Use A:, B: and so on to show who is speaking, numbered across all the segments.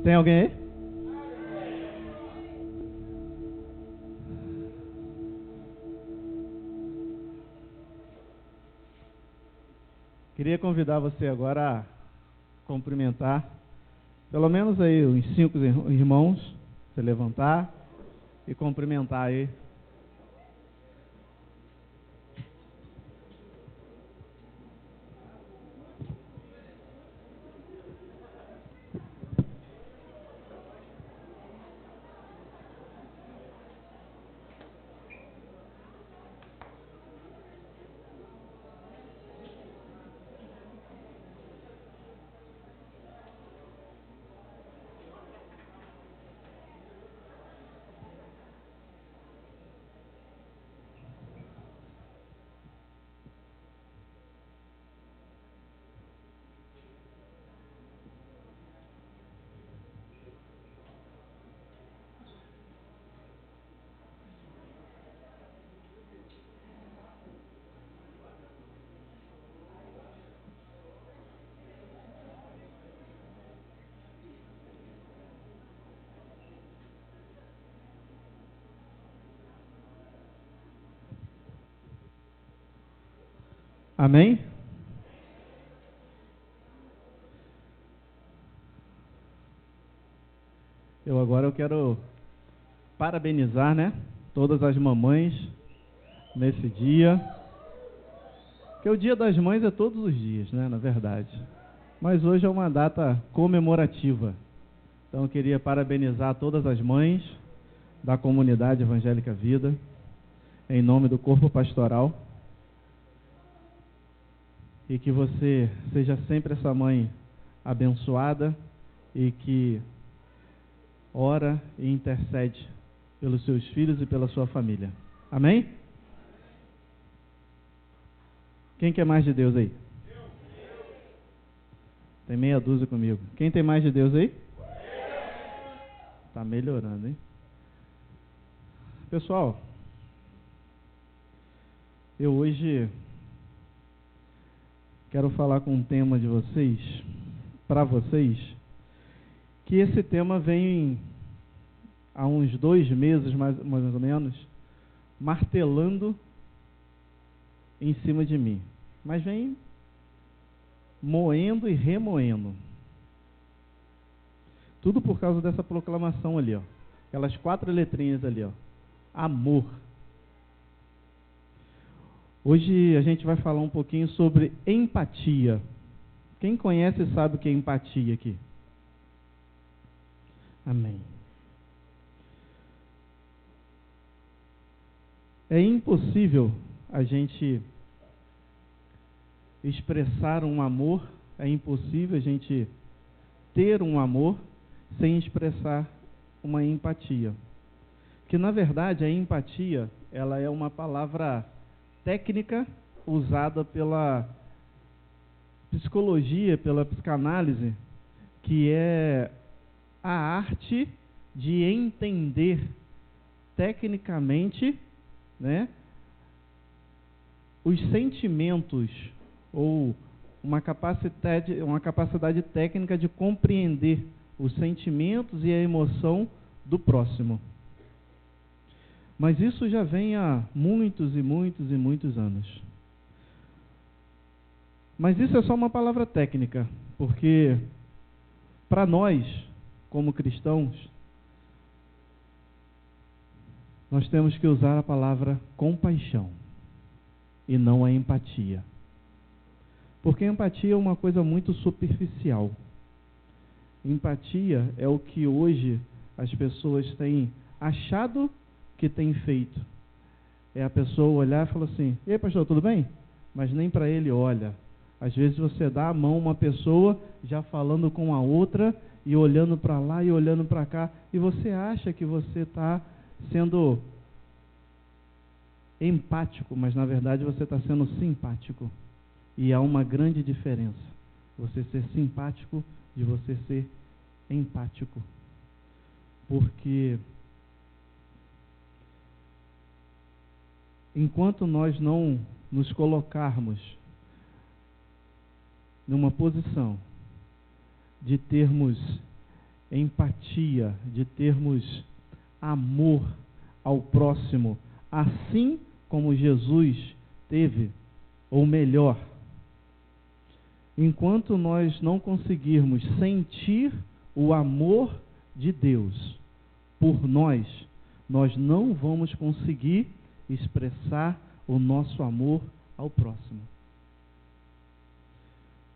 A: Tem alguém aí? Queria convidar você agora a cumprimentar, pelo menos aí uns 5 irmãos, se levantar e cumprimentar aí. Amém? Eu quero parabenizar, né, todas as mamães nesse dia. Porque o Dia das Mães é todos os dias, né, na verdade. Mas hoje é uma data comemorativa. Então eu queria parabenizar todas as mães da comunidade Evangélica Vida, em nome do Corpo Pastoral. E que você seja sempre essa mãe abençoada e que ora e intercede pelos seus filhos e pela sua família. Amém? Quem quer mais de Deus aí? Tem meia dúzia comigo. Quem tem mais de Deus aí? Tá melhorando, hein? Pessoal, eu hoje quero falar com um tema de vocês, para vocês, que esse tema vem há uns 2 meses, mais ou menos, martelando em cima de mim. Mas vem moendo e remoendo. Tudo por causa dessa proclamação ali, ó. Aquelas 4 letrinhas ali, ó. Amor. Hoje a gente vai falar um pouquinho sobre empatia. Quem conhece sabe o que é empatia aqui? Amém. É impossível a gente expressar um amor, é impossível a gente ter um amor sem expressar uma empatia. Que na verdade a empatia, ela é uma palavra técnica usada pela psicologia, pela psicanálise, que é a arte de entender tecnicamente, né, os sentimentos ou uma capacidade técnica de compreender os sentimentos e a emoção do próximo. Mas isso já vem há muitos e muitos e muitos anos. Mas isso é só uma palavra técnica, porque para nós, como cristãos, nós temos que usar a palavra compaixão e não a empatia. Porque empatia é uma coisa muito superficial. Empatia é o que hoje as pessoas têm achado que têm feito. É a pessoa olhar e falar assim: "Ei, pastor, tudo bem?" Mas nem para ele olha. Às vezes você dá a mão a uma pessoa já falando com a outra e olhando para lá e olhando para cá, e você acha que você está sendo empático, mas na verdade você está sendo simpático. E há uma grande diferença. Você ser simpático de você ser empático. Porque enquanto nós não nos colocarmos numa posição de termos empatia, de termos amor ao próximo, assim como Jesus teve, ou melhor, enquanto nós não conseguirmos sentir o amor de Deus por nós, nós não vamos conseguir expressar o nosso amor ao próximo.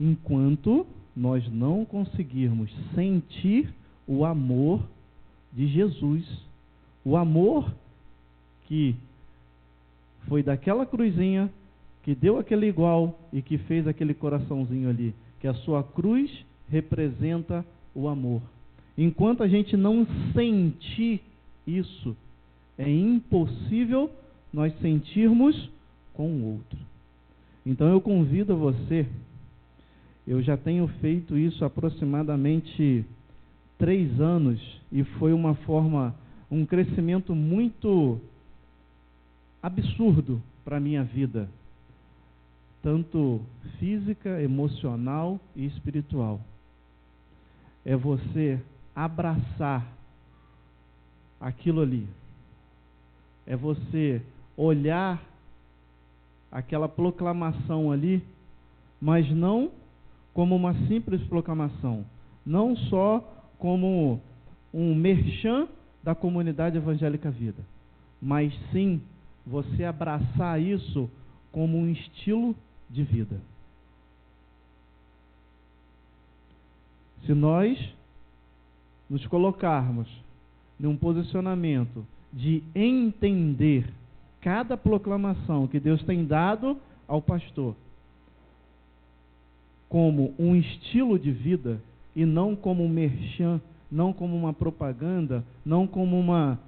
A: Enquanto nós não conseguirmos sentir o amor de Jesus, o amor que foi daquela cruzinha, que deu aquele igual e que fez aquele coraçãozinho ali, que a sua cruz representa o amor. Enquanto a gente não sentir isso, é impossível nós sentirmos com o outro. Então eu convido você, eu já tenho feito isso aproximadamente 3 anos e foi um crescimento muito absurdo para a minha vida, tanto física, emocional e espiritual. É você abraçar aquilo ali. É você olhar aquela proclamação ali, mas não como uma simples proclamação, não só como um merchan da comunidade evangélica Vida, mas sim você abraçar isso como um estilo de vida. Se nós nos colocarmos num posicionamento de entender cada proclamação que Deus tem dado ao pastor como um estilo de vida e não como um merchan, não como uma propaganda, não como uma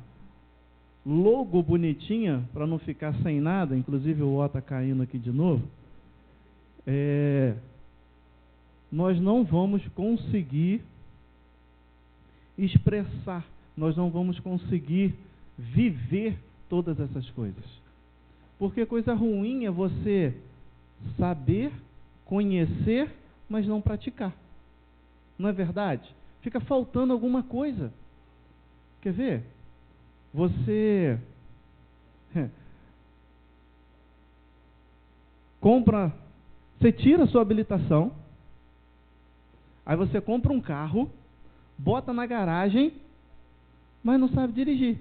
A: logo bonitinha para não ficar sem nada, inclusive o ó está caindo aqui de novo, nós não vamos conseguir expressar, nós não vamos conseguir viver todas essas coisas. Porque coisa ruim é você saber, conhecer, mas não praticar. Não é verdade? Fica faltando alguma coisa. Quer ver? Você compra, você tira a sua habilitação, aí você compra um carro, bota na garagem, mas não sabe dirigir.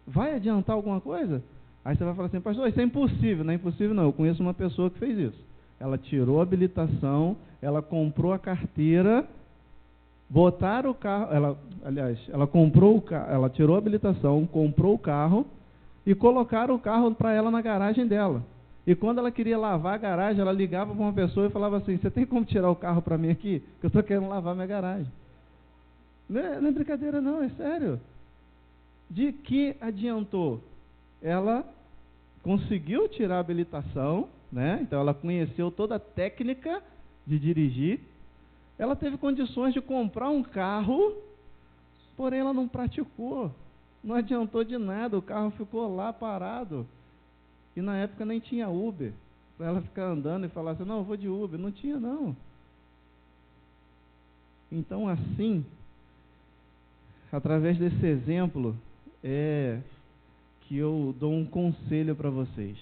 A: Vai adiantar alguma coisa? Aí você vai falar assim, pastor, isso é impossível. Não é impossível não, eu conheço uma pessoa que fez isso. Ela tirou a habilitação, ela comprou a carteira, botaram o carro, ela comprou o carro, ela tirou a habilitação, comprou o carro e colocaram o carro para ela na garagem dela. E quando ela queria lavar a garagem, ela ligava para uma pessoa e falava assim, você tem como tirar o carro para mim aqui? Que eu estou querendo lavar minha garagem. Não é brincadeira não, é sério. De que adiantou? Ela conseguiu tirar a habilitação, né? Então ela conheceu toda a técnica de dirigir. Ela teve condições de comprar um carro, porém ela não praticou. Não adiantou de nada, o carro ficou lá parado. E na época nem tinha Uber, para ela ficar andando e falar assim, não, eu vou de Uber. Não tinha não. Então assim, através desse exemplo, que eu dou um conselho para vocês.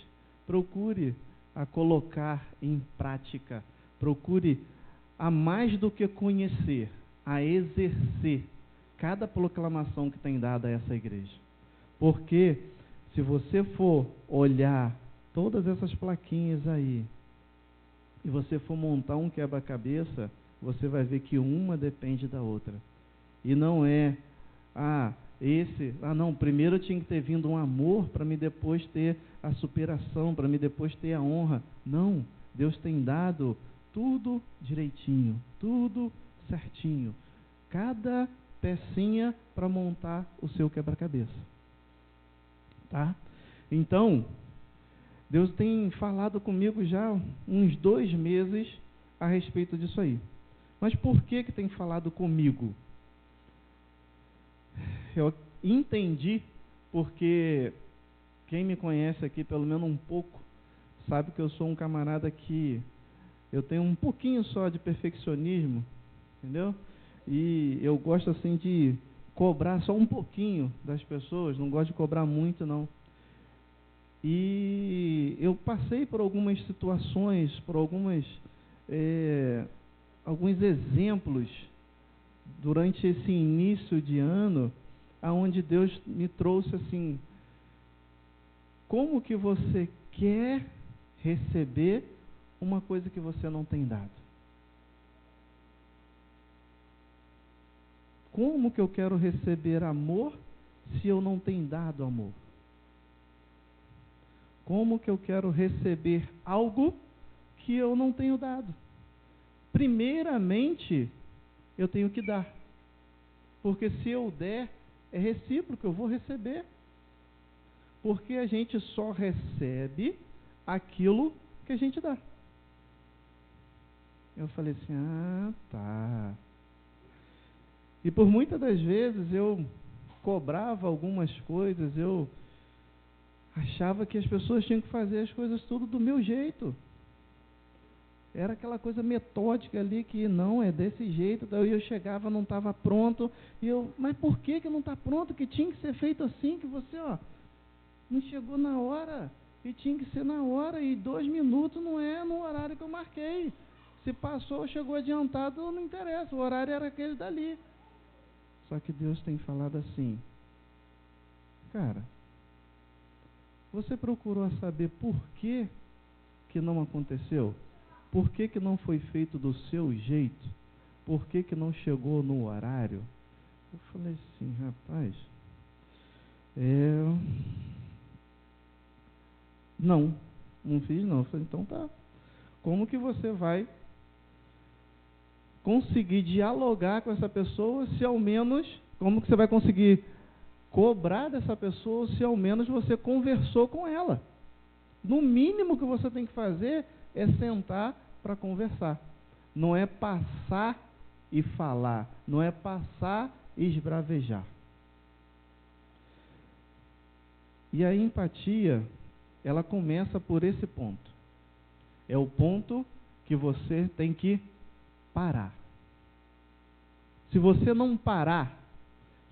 A: Procure a colocar em prática. Procure a mais do que conhecer, a exercer cada proclamação que tem dada a essa igreja. Porque se você for olhar todas essas plaquinhas aí, e você for montar um quebra-cabeça, você vai ver que uma depende da outra. E não é, primeiro tinha que ter vindo um amor para me depois ter a superação, para me depois ter a honra. Não, Deus tem dado tudo direitinho, tudo certinho. Cada pecinha para montar o seu quebra-cabeça. Tá? Então, Deus tem falado comigo já uns 2 meses a respeito disso aí. Mas por que tem falado comigo? Eu entendi, porque quem me conhece aqui, pelo menos um pouco, sabe que eu sou um camarada que eu tenho um pouquinho só de perfeccionismo, entendeu? E eu gosto assim de cobrar só um pouquinho das pessoas, não gosto de cobrar muito não. E eu passei por algumas situações, por alguns exemplos durante esse início de ano, aonde Deus me trouxe assim, como que você quer receber uma coisa que você não tem dado? Como que eu quero receber amor se eu não tenho dado amor? Como que eu quero receber algo que eu não tenho dado? Primeiramente, eu tenho que dar. Porque se eu der, é recíproco, eu vou receber. Porque a gente só recebe aquilo que a gente dá. Eu falei assim, tá. E por muitas das vezes eu cobrava algumas coisas, eu achava que as pessoas tinham que fazer as coisas tudo do meu jeito. Era aquela coisa metódica ali que não é desse jeito. Daí eu chegava, não estava pronto. E mas por que não está pronto? Que tinha que ser feito assim, que você, não chegou na hora. E tinha que ser na hora. E 2 minutos não é no horário que eu marquei. Se passou, chegou adiantado, não interessa. O horário era aquele dali. Só que Deus tem falado assim, cara, você procurou saber por que não aconteceu? Por que não foi feito do seu jeito? Por que não chegou no horário? Eu falei assim, rapaz, não fiz não. Eu falei, então tá. Como que você vai conseguir dialogar com essa pessoa se ao menos, como que você vai conseguir cobrar dessa pessoa se ao menos você conversou com ela? No mínimo que você tem que fazer é sentar para conversar. Não é passar e falar, não é passar e esbravejar. E a empatia, ela começa por esse ponto. É o ponto que você tem que parar. Se você não parar,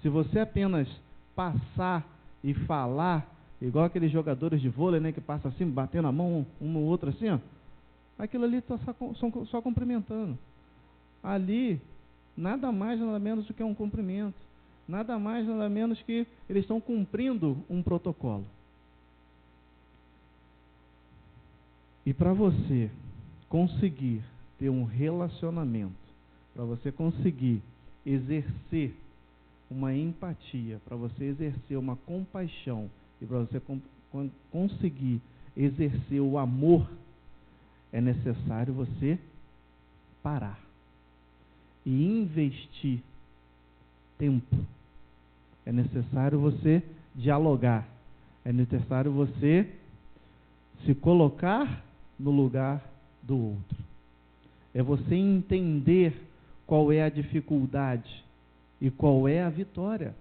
A: se você apenas passar e falar, igual aqueles jogadores de vôlei, né, que passam assim, batendo a mão um no outro assim, aquilo ali está só cumprimentando. Ali, nada mais, nada menos do que um cumprimento. Nada mais, nada menos que eles estão cumprindo um protocolo. E para você conseguir ter um relacionamento, para você conseguir exercer uma empatia, para você exercer uma compaixão e para você conseguir exercer o amor, é necessário você parar e investir tempo. É necessário você dialogar. É necessário você se colocar no lugar do outro. É você entender qual é a dificuldade e qual é a vitória.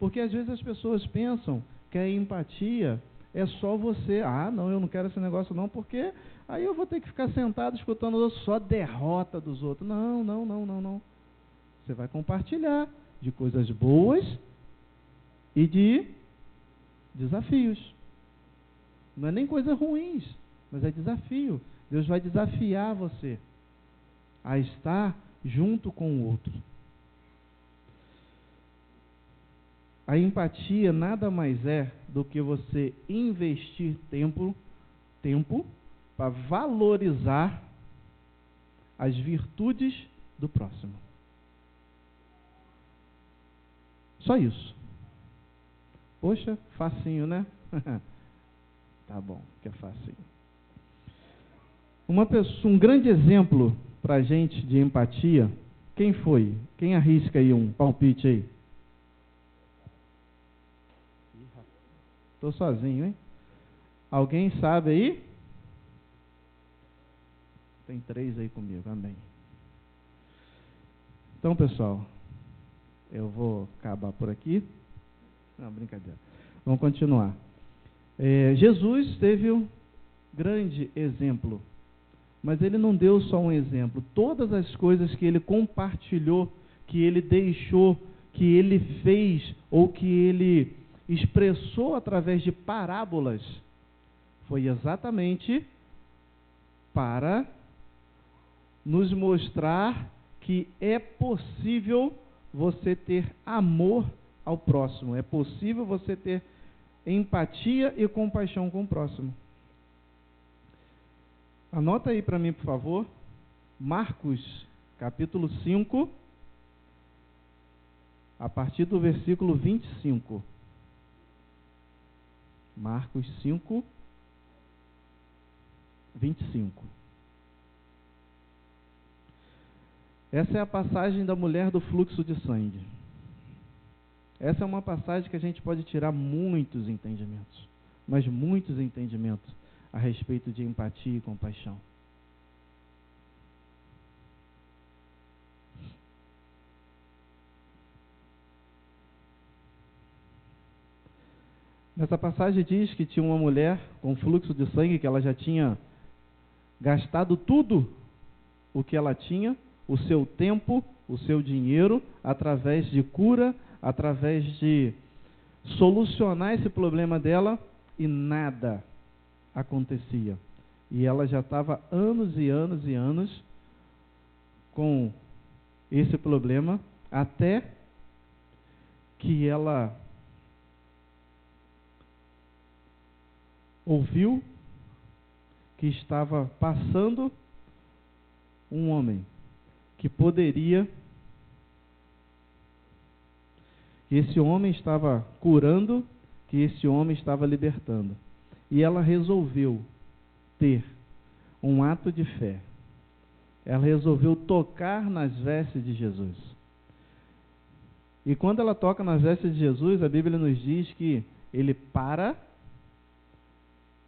A: Porque às vezes as pessoas pensam que a empatia é só você, não, eu não quero esse negócio não, porque aí eu vou ter que ficar sentado escutando só derrota dos outros. Não. Você vai compartilhar de coisas boas e de desafios. Não é nem coisas ruins, mas é desafio. Deus vai desafiar você a estar junto com o outro. A empatia nada mais é do que você investir tempo para valorizar as virtudes do próximo. Só isso. Poxa, facinho, né? Tá bom, que é facinho. Um grande exemplo para a gente de empatia, quem foi? Quem arrisca aí um palpite aí? Estou sozinho, hein? Alguém sabe aí? Tem 3 aí comigo, amém. Então, pessoal, eu vou acabar por aqui. Não, brincadeira. Vamos continuar. Jesus teve um grande exemplo, mas ele não deu só um exemplo. Todas as coisas que ele compartilhou que ele deixou, que ele fez, ou que ele expressou através de parábolas, foi exatamente para nos mostrar que é possível você ter amor ao próximo, é possível você ter empatia e compaixão com o próximo. Anota aí para mim, por favor, Marcos, capítulo 5, a partir do versículo 25. Marcos 5, 25. Essa é a passagem da mulher do fluxo de sangue. Essa é uma passagem que a gente pode tirar muitos entendimentos, mas muitos entendimentos a respeito de empatia e compaixão. Nessa passagem diz que tinha uma mulher com fluxo de sangue, que ela já tinha gastado tudo o que ela tinha, o seu tempo, o seu dinheiro, através de cura, através de solucionar esse problema dela, e nada acontecia. E ela já estava anos e anos e anos com esse problema, até que ela ouviu que estava passando um homem que poderia, que esse homem estava curando, que esse homem estava libertando. E ela resolveu ter um ato de fé. Ela resolveu tocar nas vestes de Jesus. E quando ela toca nas vestes de Jesus, a Bíblia nos diz que ele para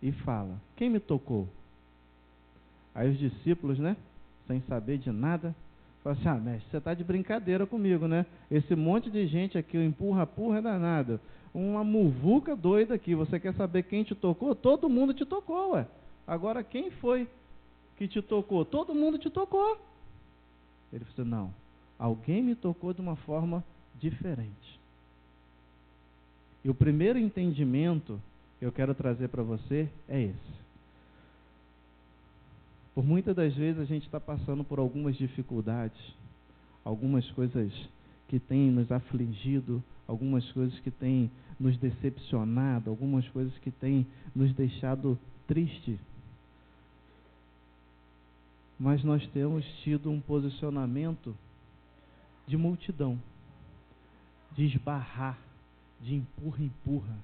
A: e fala: quem me tocou? Aí os discípulos, sem saber de nada, falam assim: mestre, você está de brincadeira comigo, Esse monte de gente aqui, o empurra-purra é danado. Uma muvuca doida aqui, você quer saber quem te tocou? Todo mundo te tocou, ué. Agora quem foi que te tocou? Todo mundo te tocou. Ele falou: não, alguém me tocou de uma forma diferente. E o primeiro entendimento que eu quero trazer para você é esse. Por muitas das vezes a gente está passando por algumas dificuldades, algumas coisas que têm nos afligido, algumas coisas que têm nos decepcionado, algumas coisas que têm nos deixado triste. Mas nós temos tido um posicionamento de multidão, de esbarrar, de empurra.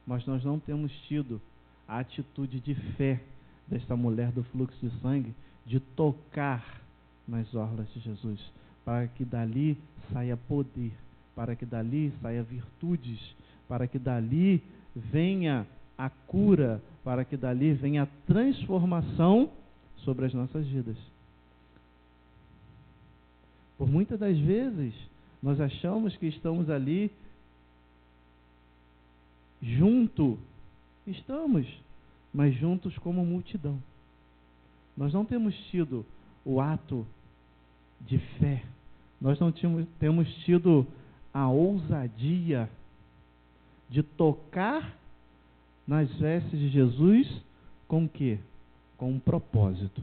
A: Mas nós não temos tido a atitude de fé desta mulher do fluxo de sangue, de tocar nas orlas de Jesus, para que dali saia poder, para que dali saia virtudes, para que dali venha a cura, para que dali venha a transformação sobre as nossas vidas. Por muitas das vezes, nós achamos que estamos ali estamos, mas juntos como multidão. Nós não temos tido o ato de fé, nós não temos tido a ousadia de tocar nas vestes de Jesus com o quê? Com um propósito.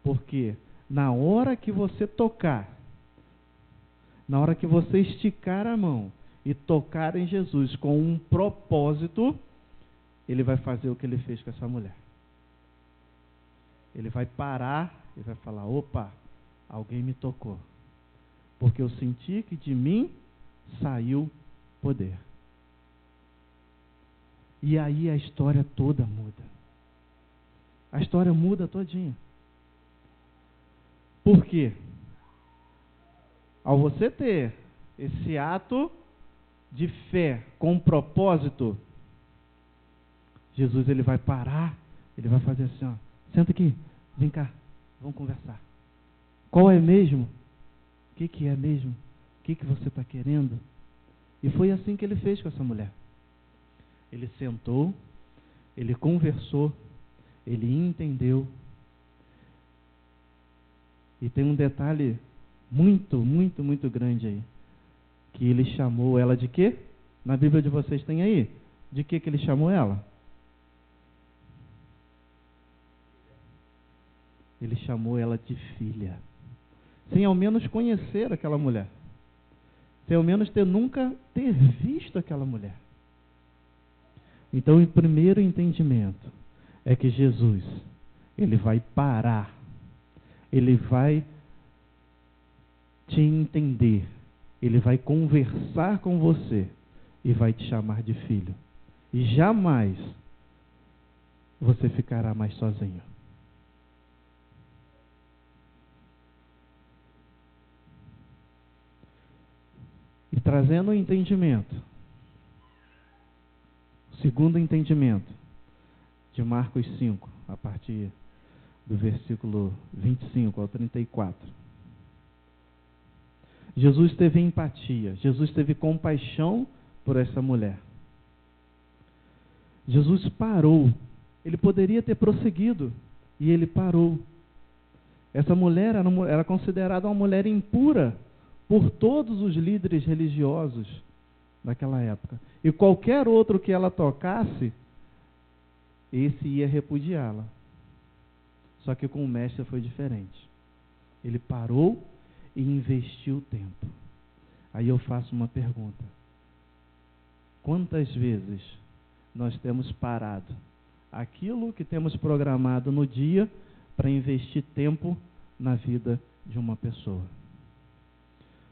A: Porque na hora que você tocar, na hora que você esticar a mão e tocar em Jesus com um propósito, ele vai fazer o que ele fez com essa mulher. Ele vai parar e vai falar: opa, alguém me tocou, porque eu senti que de mim saiu poder. E aí a história toda muda. A história muda todinha. Por quê? Ao você ter esse ato de fé com propósito, Jesus ele vai parar, ele vai fazer assim: senta aqui, vem cá, vamos conversar. Qual é mesmo? O que é mesmo? O que você está querendo? E foi assim que ele fez com essa mulher. Ele sentou, ele conversou, ele entendeu. E tem um detalhe muito, muito, muito grande aí. Que ele chamou ela de quê? Na Bíblia de vocês tem aí? De que ele chamou ela? Ele chamou ela de filha. Sem ao menos conhecer aquela mulher. Sem ao menos nunca ter visto aquela mulher. Então, o primeiro entendimento é que Jesus, ele vai parar. Ele vai te entender. Ele vai conversar com você e vai te chamar de filho. E jamais você ficará mais sozinho. E trazendo o entendimento, o segundo entendimento de Marcos 5, a partir do versículo 25 ao 34. Jesus teve empatia, Jesus teve compaixão por essa mulher. Jesus parou. Ele poderia ter prosseguido, e ele parou. Essa mulher era considerada uma mulher impura por todos os líderes religiosos daquela época. E qualquer outro que ela tocasse, esse ia repudiá-la. Só que com o mestre foi diferente. Ele parou e investiu tempo. Aí eu faço uma pergunta. Quantas vezes nós temos parado aquilo que temos programado no dia para investir tempo na vida de uma pessoa?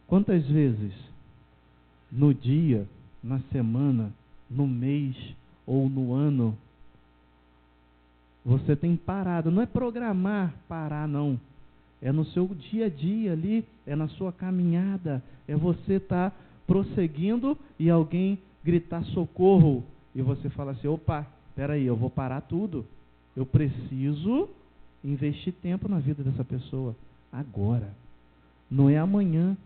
A: Quantas vezes no dia, na semana, no mês ou no ano você tem parado? Não é programar parar, não. É no seu dia a dia ali, é na sua caminhada, é você estar prosseguindo e alguém gritar socorro e você fala assim, opa, peraí, eu vou parar tudo. Eu preciso investir tempo na vida dessa pessoa agora. Não é amanhã,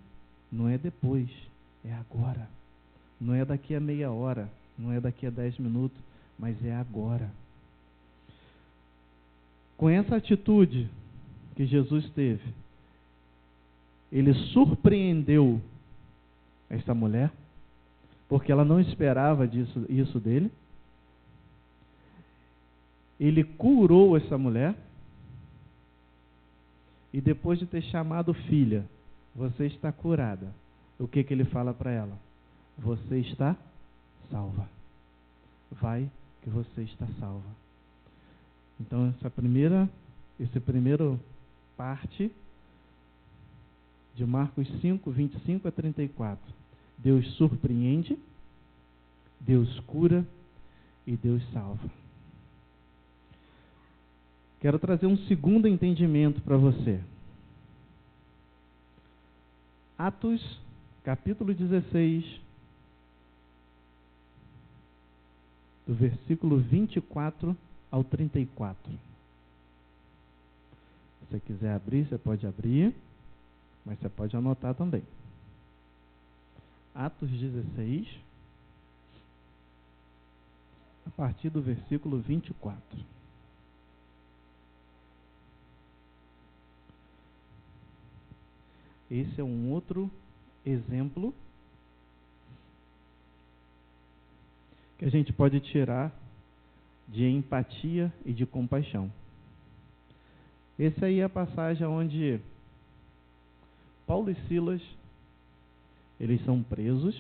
A: não é depois, é agora. Não é daqui a meia hora, não é daqui a 10 minutos, mas é agora. Com essa atitude que Jesus teve, ele surpreendeu esta mulher, porque ela não esperava isso dele. Ele curou essa mulher, e depois de ter chamado filha, você está curada. O que ele fala para ela? Você está salva. Vai que você está salva. Então essa primeira parte de Marcos 5, 25 a 34. Deus surpreende, Deus cura e Deus salva. Quero trazer um segundo entendimento para você. Atos, capítulo 16, do versículo 24 ao 34. Se você quiser abrir, você pode abrir, mas você pode anotar também. Atos 16, a partir do versículo 24. Esse é um outro exemplo que a gente pode tirar de empatia e de compaixão. Essa aí é a passagem onde Paulo e Silas, eles são presos,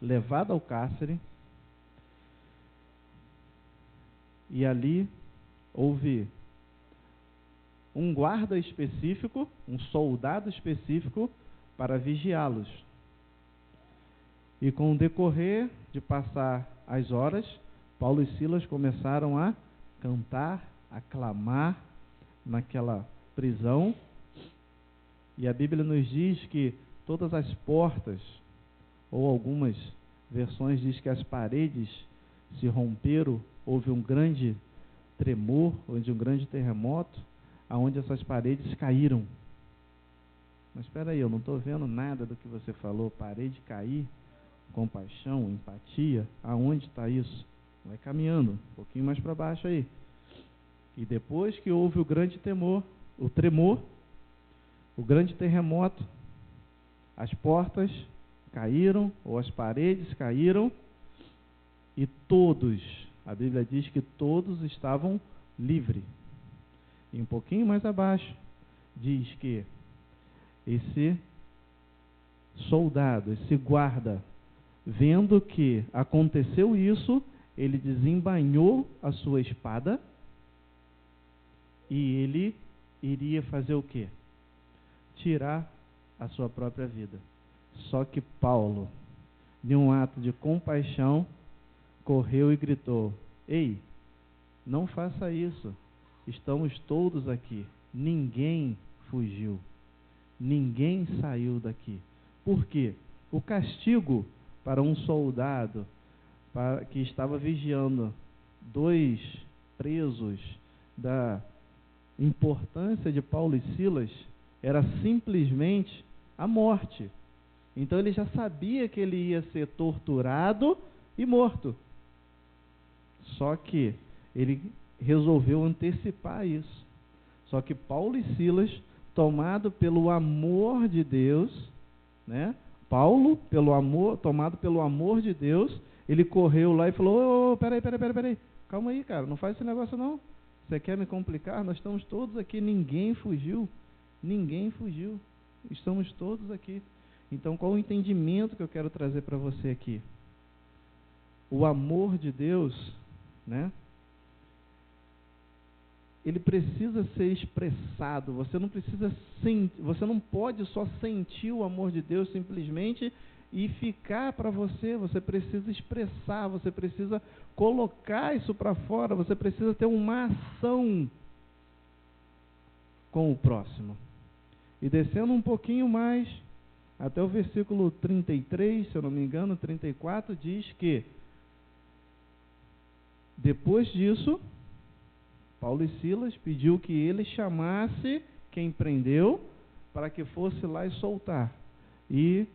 A: levados ao cárcere, e ali houve um guarda específico, um soldado específico para vigiá-los. E com o decorrer de passar as horas, Paulo e Silas começaram a cantar, a clamar naquela prisão. E a Bíblia nos diz que todas as portas, ou algumas versões diz que as paredes se romperam, houve um grande tremor, houve um grande terremoto, aonde essas paredes caíram. Mas espera aí, eu não estou vendo nada do que você falou. Parede cair, compaixão, empatia, aonde está isso? Vai caminhando, um pouquinho mais para baixo aí. E depois que houve o grande tremor, o grande terremoto, as portas caíram, ou as paredes caíram, e todos, a Bíblia diz que todos estavam livres. E um pouquinho mais abaixo, diz que esse soldado, esse guarda, vendo que aconteceu isso, ele desembainhou a sua espada e ele iria fazer o quê? Tirar a sua própria vida. Só que Paulo, de um ato de compaixão, correu e gritou: ei, não faça isso, estamos todos aqui, ninguém fugiu, ninguém saiu daqui. Por quê? O castigo para um soldado que estava vigiando 2 presos da importância de Paulo e Silas era simplesmente a morte. Então ele já sabia que ele ia ser torturado e morto. Só que ele resolveu antecipar isso. Só que Paulo e Silas, tomado pelo amor de Deus, né? Paulo, tomado pelo amor de Deus, ele correu lá e falou: peraí, calma aí, cara, não faz esse negócio não. Você quer me complicar? Nós estamos todos aqui, ninguém fugiu, estamos todos aqui. Então, qual o entendimento que eu quero trazer para você aqui? O amor de Deus, né? Ele precisa ser expressado. Você não pode só sentir o amor de Deus simplesmente e ficar para você. Você precisa expressar, você precisa colocar isso para fora, você precisa ter uma ação com o próximo. E descendo um pouquinho mais, até o versículo 33, se eu não me engano, 34, diz que depois disso, Paulo e Silas pediu que ele chamasse quem prendeu para que fosse lá e soltar. E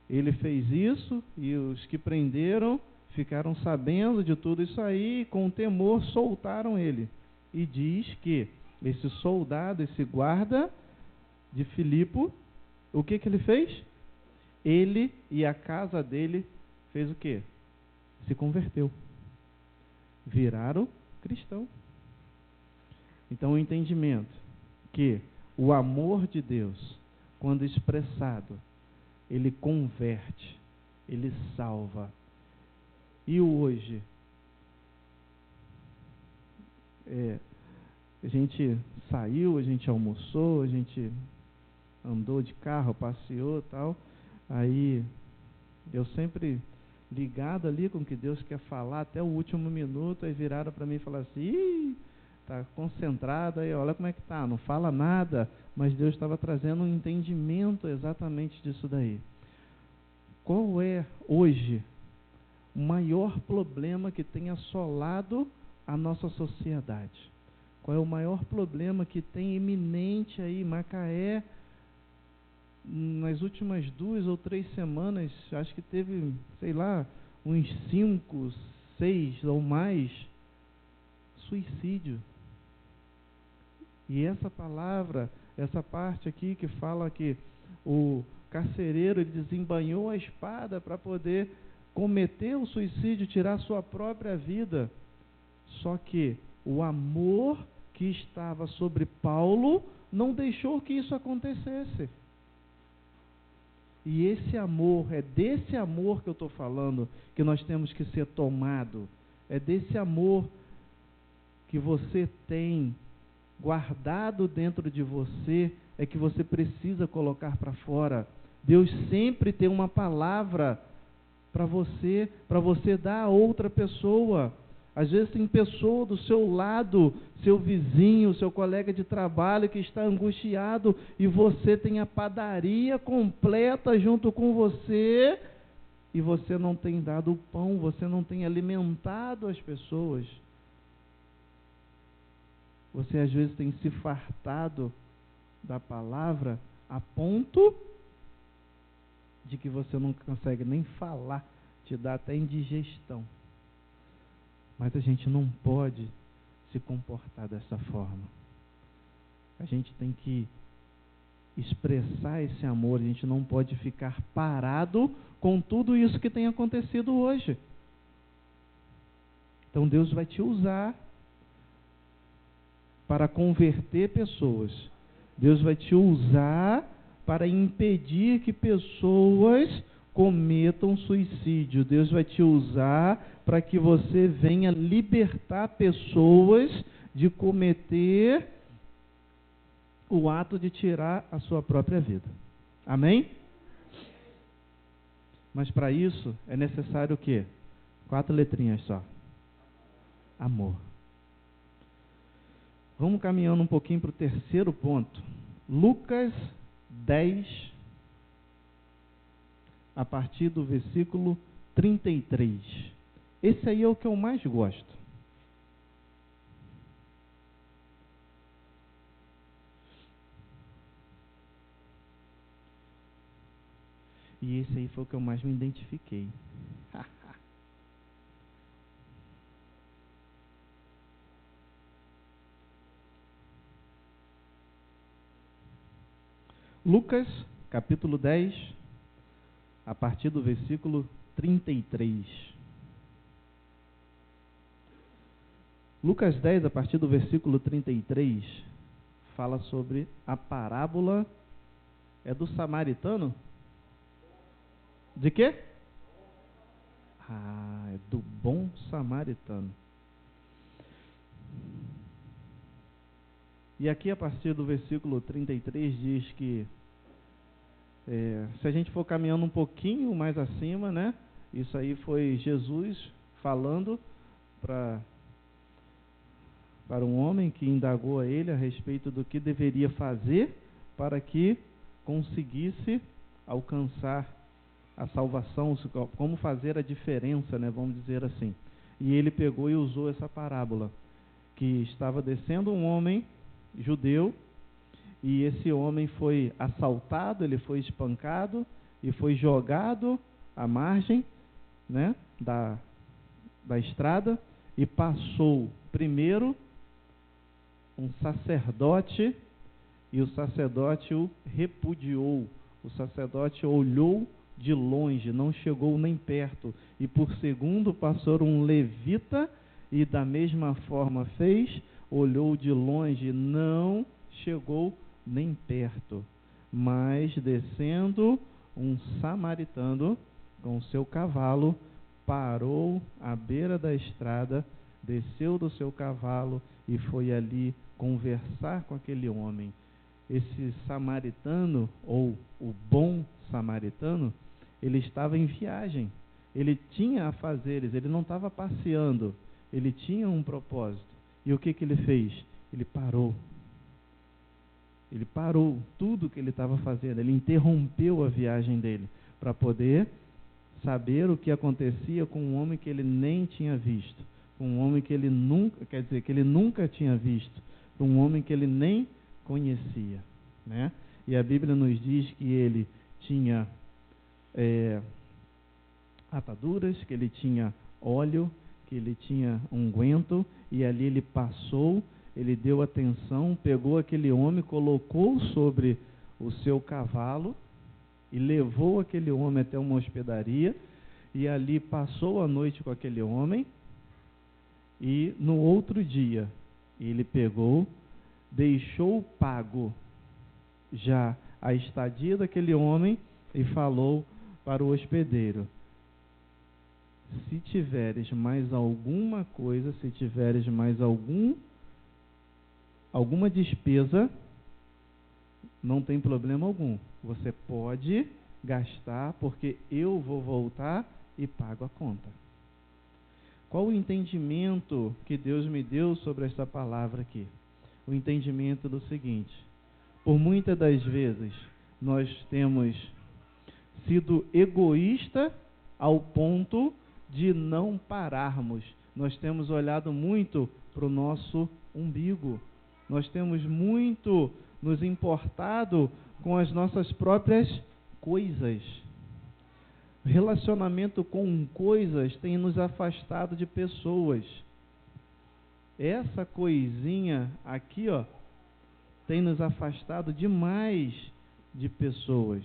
A: ele fez isso, e os que prenderam ficaram sabendo de tudo isso aí, e com temor soltaram ele. E diz que esse soldado, esse guarda de Filipe, o que ele fez? Ele e a casa dele fez o quê? Se converteu. Viraram cristão. Então, o entendimento que o amor de Deus, quando expressado, ele converte, ele salva. E hoje, a gente saiu, a gente almoçou, a gente andou de carro, passeou e tal. Aí, eu sempre ligado ali com o que Deus quer falar até o último minuto, aí viraram para mim e falaram assim: ih, está concentrado aí, olha como é que está, não fala nada. Mas Deus estava trazendo um entendimento exatamente disso daí. Qual é hoje o maior problema que tem assolado a nossa sociedade? Qual é o maior problema que tem iminente aí, Macaé? Nas últimas 2 ou 3 semanas, acho que teve, sei lá, uns 5, 6 ou mais suicídio. E essa palavra, essa parte aqui que fala que o carcereiro ele desembainhou a espada para poder cometer o suicídio, tirar sua própria vida. Só que o amor que estava sobre Paulo não deixou que isso acontecesse. E esse amor, é desse amor que eu estou falando, que nós temos que ser tomado. É desse amor que você tem guardado dentro de você, é que você precisa colocar para fora. Deus sempre tem uma palavra para você dar a outra pessoa. Às vezes tem pessoa do seu lado, seu vizinho, seu colega de trabalho que está angustiado e você tem a padaria completa junto com você e você não tem dado o pão, você não tem alimentado as pessoas. Você às vezes tem se fartado da palavra a ponto de que você não consegue nem falar, te dá até indigestão. Mas a gente não pode se comportar dessa forma. A gente tem que expressar esse amor, a gente não pode ficar parado com tudo isso que tem acontecido hoje. Então Deus vai te usar para converter pessoas. Deus vai te usar para impedir que pessoas cometam suicídio. Deus vai te usar para que você venha libertar pessoas de cometer o ato de tirar a sua própria vida. Amém? Mas para isso é necessário o quê? 4 letrinhas só. Amor. Vamos caminhando um pouquinho para o terceiro ponto. Lucas 10, a partir do versículo 33. Esse aí é o que eu mais gosto. E esse aí foi o que eu mais me identifiquei. Lucas, capítulo 10, a partir do versículo 33. Lucas 10, a partir do versículo 33, fala sobre a parábola, é do samaritano? De quê? É do bom samaritano. E aqui a partir do versículo 33 diz que se a gente for caminhando um pouquinho mais acima, né? Isso aí foi Jesus falando para um homem que indagou a ele a respeito do que deveria fazer para que conseguisse alcançar a salvação, como fazer a diferença, né? Vamos dizer assim. E ele pegou e usou essa parábola, que estava descendo um homem judeu, e esse homem foi assaltado, ele foi espancado e foi jogado à margem, né, da estrada, e passou primeiro um sacerdote, e o sacerdote o repudiou. O sacerdote olhou de longe, não chegou nem perto, e por segundo passou um levita, e da mesma forma fez, olhou de longe, não chegou nem perto. Mas descendo, um samaritano com seu cavalo parou à beira da estrada, desceu do seu cavalo e foi ali conversar com aquele homem. Esse samaritano, ou o bom samaritano, ele estava em viagem, ele tinha afazeres, ele não estava passeando, ele tinha um propósito. E o que ele fez? Ele parou. Ele parou tudo que ele estava fazendo, ele interrompeu a viagem dele para poder saber o que acontecia com um homem que ele nem tinha visto, com um homem que ele nunca tinha visto, com um homem que ele nem conhecia, né? E a Bíblia nos diz que ele tinha ataduras, que ele tinha óleo, que ele tinha unguento, e ali ele passou, ele deu atenção, pegou aquele homem, colocou sobre o seu cavalo e levou aquele homem até uma hospedaria, e ali passou a noite com aquele homem. E no outro dia ele pegou, deixou pago já a estadia daquele homem e falou para o hospedeiro: se tiveres mais alguma coisa, se tiveres mais alguma despesa, não tem problema algum, você pode gastar, porque eu vou voltar e pago a conta. Qual o entendimento que Deus me deu sobre esta palavra aqui? O entendimento do seguinte: por muitas das vezes nós temos sido egoístas ao ponto de não pararmos. Nós temos olhado muito para o nosso umbigo. Nós temos muito nos importado com as nossas próprias coisas. Relacionamento com coisas tem nos afastado de pessoas. Essa coisinha aqui, tem nos afastado demais de pessoas.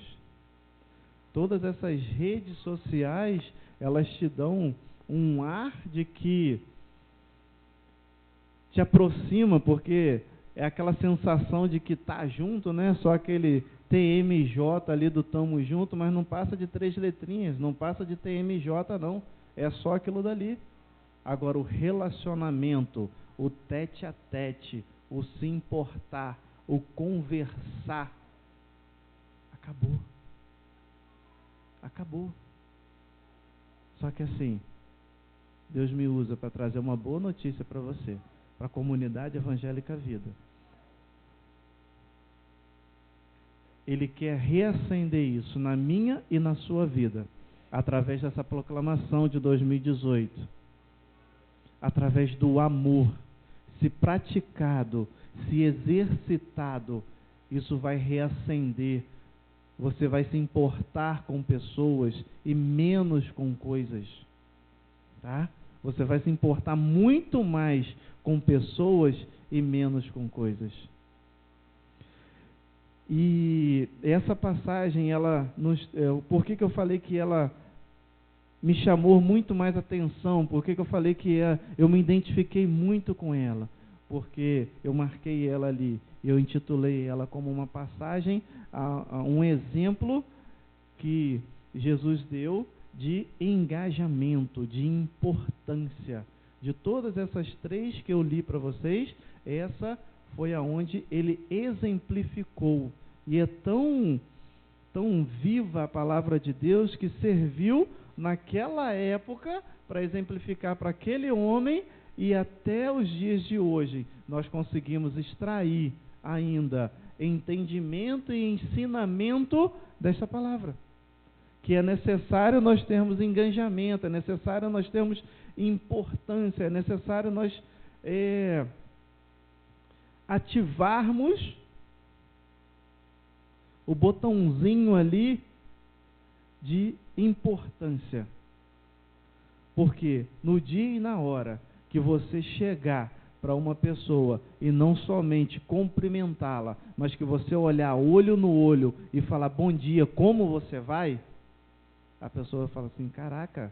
A: Todas essas redes sociais, elas te dão um ar de que te aproxima, porque é aquela sensação de que tá junto, né? Só aquele TMJ ali do tamo junto, mas não passa de 3 letrinhas, não passa de TMJ não, é só aquilo dali. Agora o relacionamento, o tete a tete, o se importar, o conversar, acabou. Acabou. Só que assim, Deus me usa para trazer uma boa notícia para você, para a comunidade evangélica Vida. Ele quer reacender isso na minha e na sua vida, através dessa proclamação de 2018. Através do amor, se praticado, se exercitado, isso vai reacender. Você vai se importar com pessoas e menos com coisas, tá? Você vai se importar muito mais com pessoas e menos com coisas. E essa passagem, por que eu falei que ela me chamou muito mais atenção? Por que eu falei que eu me identifiquei muito com ela? Porque eu marquei ela ali, eu intitulei ela como uma passagem, um exemplo que Jesus deu de engajamento, de importância. De todas essas 3 que eu li para vocês, essa foi aonde ele exemplificou. E é tão viva a palavra de Deus que serviu naquela época para exemplificar para aquele homem, e até os dias de hoje nós conseguimos extrair ainda entendimento e ensinamento dessa palavra. Que é necessário nós termos engajamento, é necessário nós termos importância, é necessário nós ativarmos o botãozinho ali de importância. Porque no dia e na hora que você chegar para uma pessoa e não somente cumprimentá-la, mas que você olhar olho no olho e falar bom dia, como você vai? A pessoa fala assim, caraca,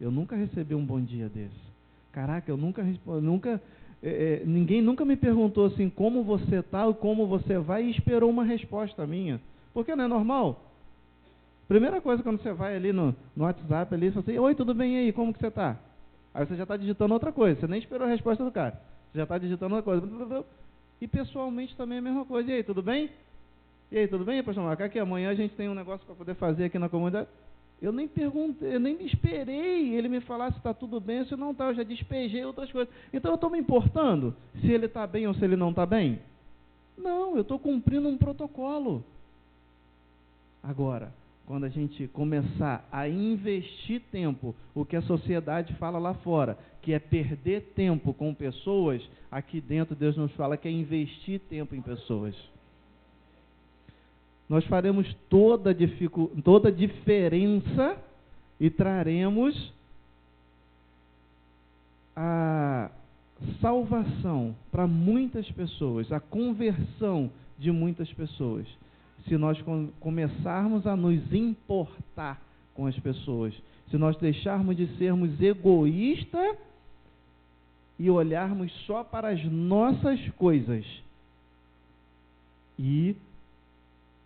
A: eu nunca recebi um bom dia desse. Caraca, ninguém nunca me perguntou assim, como você está ou como você vai, e esperou uma resposta minha. Porque não é normal? Primeira coisa, quando você vai ali no WhatsApp, ali, você fala assim, oi, tudo bem aí, como que você está? Aí você já está digitando outra coisa, você nem esperou a resposta do cara. Você já está digitando outra coisa. E pessoalmente também é a mesma coisa. E aí, tudo bem? E aí, tudo bem, pastor Marco? Aqui amanhã a gente tem um negócio para poder fazer aqui na comunidade. Eu nem perguntei, eu nem esperei ele me falar se está tudo bem ou se não está. Eu já despejei outras coisas. Então eu estou me importando se ele está bem ou se ele não está bem? Não, eu estou cumprindo um protocolo. Agora, quando a gente começar a investir tempo, o que a sociedade fala lá fora, que é perder tempo com pessoas, aqui dentro Deus nos fala que é investir tempo em pessoas. Nós faremos toda a diferença e traremos a salvação para muitas pessoas, a conversão de muitas pessoas, se nós começarmos a nos importar com as pessoas, se nós deixarmos de sermos egoístas e olharmos só para as nossas coisas e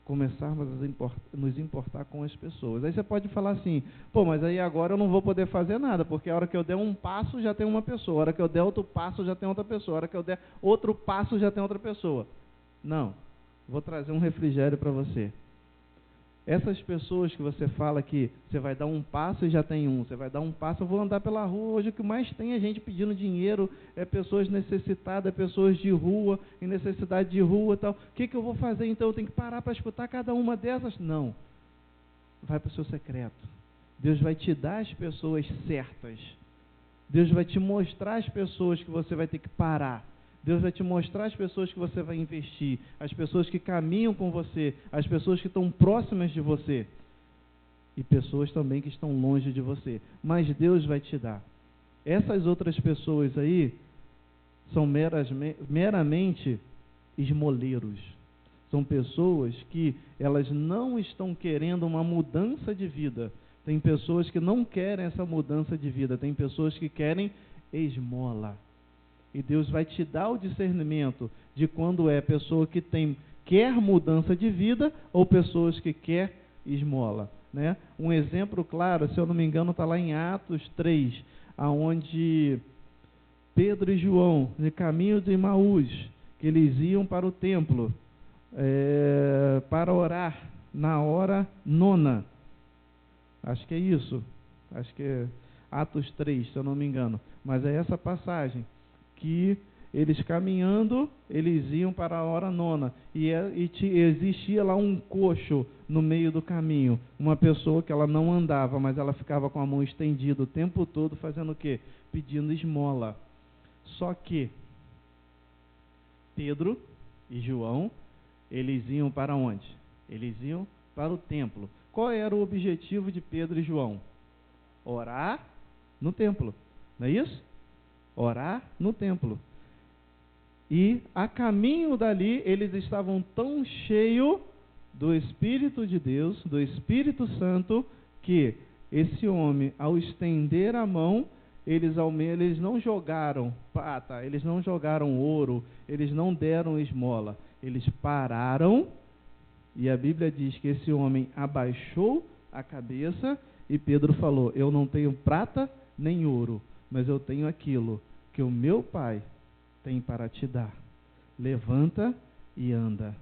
A: começarmos a nos importar com as pessoas. Aí você pode falar assim, pô, mas aí agora eu não vou poder fazer nada, porque a hora que eu der um passo já tem uma pessoa, a hora que eu der outro passo já tem outra pessoa, a hora que eu der outro passo já tem outra pessoa. Não, vou trazer um refrigério para você. Essas pessoas que você fala que você vai dar um passo e já tem um, você vai dar um passo, eu vou andar pela rua, hoje o que mais tem é gente pedindo dinheiro, é pessoas necessitadas, é pessoas de rua, em necessidade de rua e tal. O que eu vou fazer então? Eu tenho que parar para escutar cada uma dessas? Não. Vai para o seu secreto. Deus vai te dar as pessoas certas. Deus vai te mostrar as pessoas que você vai ter que parar. Deus vai te mostrar as pessoas que você vai investir, as pessoas que caminham com você, as pessoas que estão próximas de você e pessoas também que estão longe de você. Mas Deus vai te dar. Essas outras pessoas aí são meramente esmoleiros, São pessoas que elas não estão querendo uma mudança de vida. Tem pessoas que não querem essa mudança de vida. Tem pessoas que querem esmola. E Deus vai te dar o discernimento de quando é pessoa que quer mudança de vida ou pessoas que quer esmola, né? Um exemplo claro, se eu não me engano, está lá em Atos 3, aonde Pedro e João, no caminho de Emaús, que eles iam para o templo para orar na hora 9. Acho que é isso. Acho que é Atos 3, se eu não me engano. Mas é essa passagem que eles caminhando, eles iam para a hora 9. E existia lá um coxo no meio do caminho. Uma pessoa que ela não andava, mas ela ficava com a mão estendida o tempo todo, fazendo o quê? Pedindo esmola. Só que Pedro e João, eles iam para onde? Eles iam para o templo. Qual era o objetivo de Pedro e João? Orar no templo. Não é isso? Orar no templo. E a caminho dali, eles estavam tão cheios do Espírito de Deus, do Espírito Santo, que esse homem, ao estender a mão, eles não jogaram prata, eles não jogaram ouro, eles não deram esmola. Eles pararam, e a Bíblia diz que esse homem abaixou a cabeça, e Pedro falou: eu não tenho prata nem ouro, mas eu tenho aquilo que o meu Pai tem para te dar. Levanta e anda.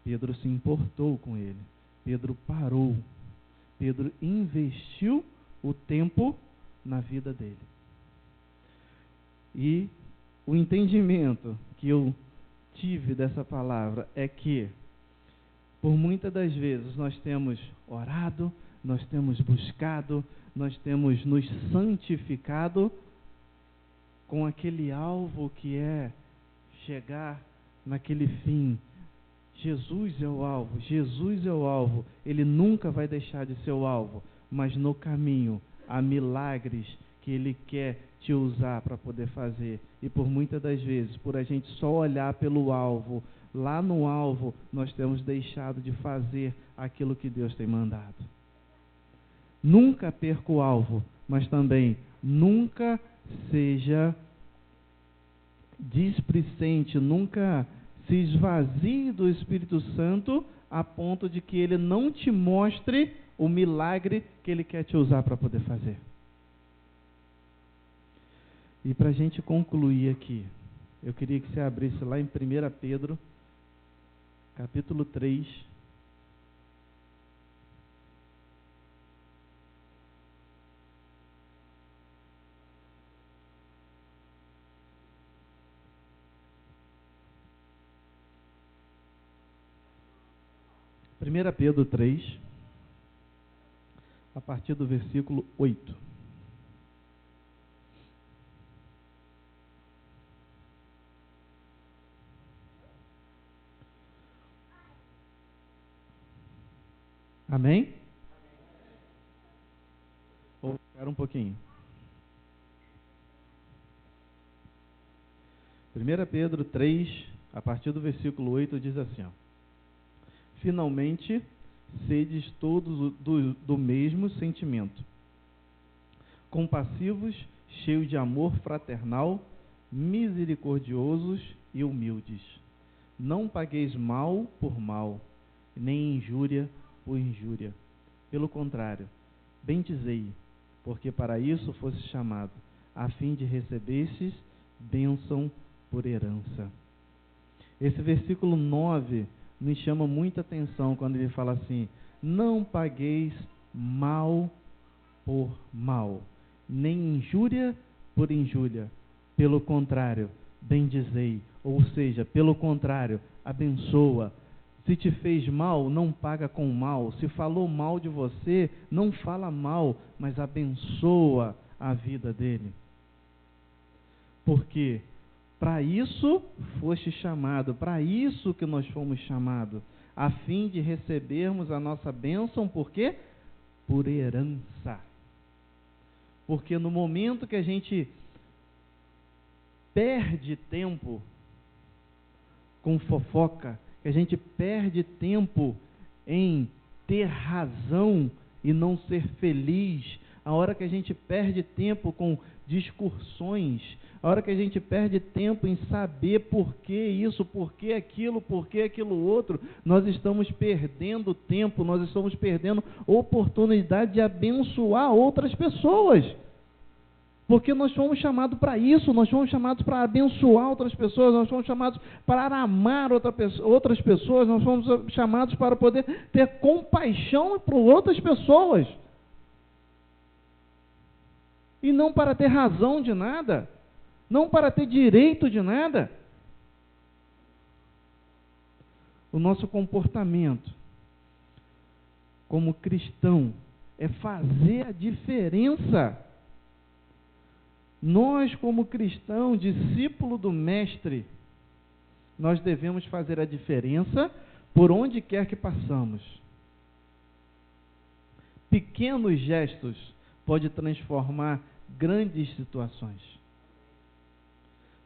A: Pedro se importou com ele. Pedro parou. Pedro investiu o tempo na vida dele. E o entendimento que eu tive dessa palavra é que, por muitas das vezes, nós temos orado, nós temos buscado, nós temos nos santificado com aquele alvo que é chegar naquele fim. Jesus é o alvo, Jesus é o alvo. Ele nunca vai deixar de ser o alvo, mas no caminho há milagres que Ele quer te usar para poder fazer. E por muitas das vezes, por a gente só olhar pelo alvo, lá no alvo, nós temos deixado de fazer aquilo que Deus tem mandado. Nunca perca o alvo, mas também nunca seja displicente, nunca se esvazie do Espírito Santo a ponto de que Ele não te mostre o milagre que Ele quer te usar para poder fazer. E para a gente concluir aqui, eu queria que você abrisse lá em 1 Pedro, capítulo 3, Pedro 3, a partir do versículo 8. Amém? Ou espera um pouquinho. 1 Pedro 3, a partir do versículo 8, diz assim: ó: finalmente, sedes todos do mesmo sentimento, compassivos, cheios de amor fraternal, misericordiosos e humildes. Não pagueis mal por mal, nem injúria por injúria. Pelo contrário, bendizei, porque para isso fosse chamado, a fim de recebesses bênção por herança. Esse versículo 9 me chama muita atenção quando ele fala assim: não pagueis mal por mal, nem injúria por injúria. Pelo contrário, bendizei, ou seja, pelo contrário, abençoa. Se te fez mal, não paga com mal. Se falou mal de você, não fala mal, mas abençoa a vida dele. Porque para isso foste chamado, para isso que nós fomos chamados, a fim de recebermos a nossa bênção, por quê? Por herança. Porque no momento que a gente perde tempo com fofoca, que a gente perde tempo em ter razão e não ser feliz, a hora que a gente perde tempo com discussões, a hora que a gente perde tempo em saber por que isso, por que aquilo outro, nós estamos perdendo tempo, nós estamos perdendo oportunidade de abençoar outras pessoas. Porque nós fomos chamados para isso, nós fomos chamados para abençoar outras pessoas, nós fomos chamados para amar outras pessoas, nós fomos chamados para poder ter compaixão por outras pessoas. E não para ter razão de nada, não para ter direito de nada. O nosso comportamento como cristão é fazer a diferença. Nós, como cristão, discípulo do Mestre, nós devemos fazer a diferença por onde quer que passamos. Pequenos gestos podem transformar grandes situações.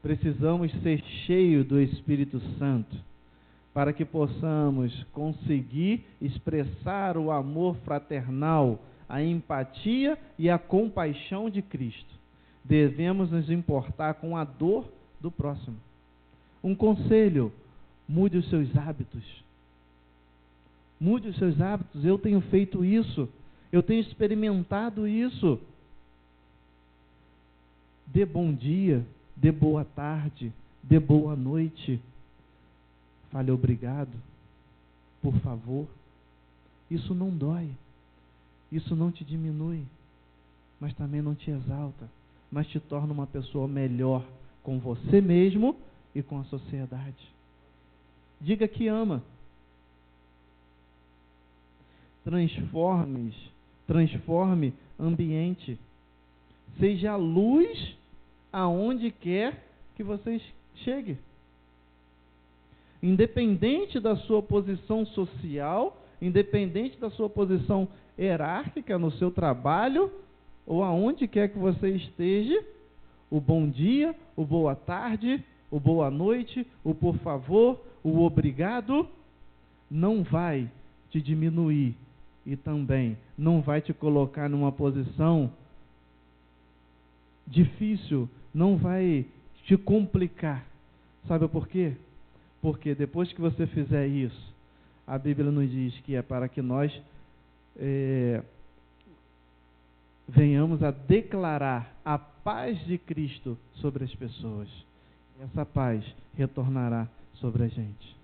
A: Precisamos ser cheios do Espírito Santo para que possamos conseguir expressar o amor fraternal, a empatia e a compaixão de Cristo. Devemos nos importar com a dor do próximo. Um conselho: mude os seus hábitos. Mude os seus hábitos. Eu tenho feito isso. Eu tenho experimentado isso. Dê bom dia, dê boa tarde, dê boa noite. Fale obrigado, por favor. Isso não dói. Isso não te diminui, mas também não te exalta, mas te torna uma pessoa melhor com você mesmo e com a sociedade. Diga que ama. Transforme ambiente. Seja a luz aonde quer que você chegue. Independente da sua posição social, independente da sua posição hierárquica no seu trabalho, ou aonde quer que você esteja, o bom dia, o boa tarde, o boa noite, o por favor, o obrigado, não vai te diminuir e também não vai te colocar numa posição difícil, não vai te complicar. Sabe por quê? Porque depois que você fizer isso, a Bíblia nos diz que é para que nós venhamos a declarar a paz de Cristo sobre as pessoas. Essa paz retornará sobre a gente.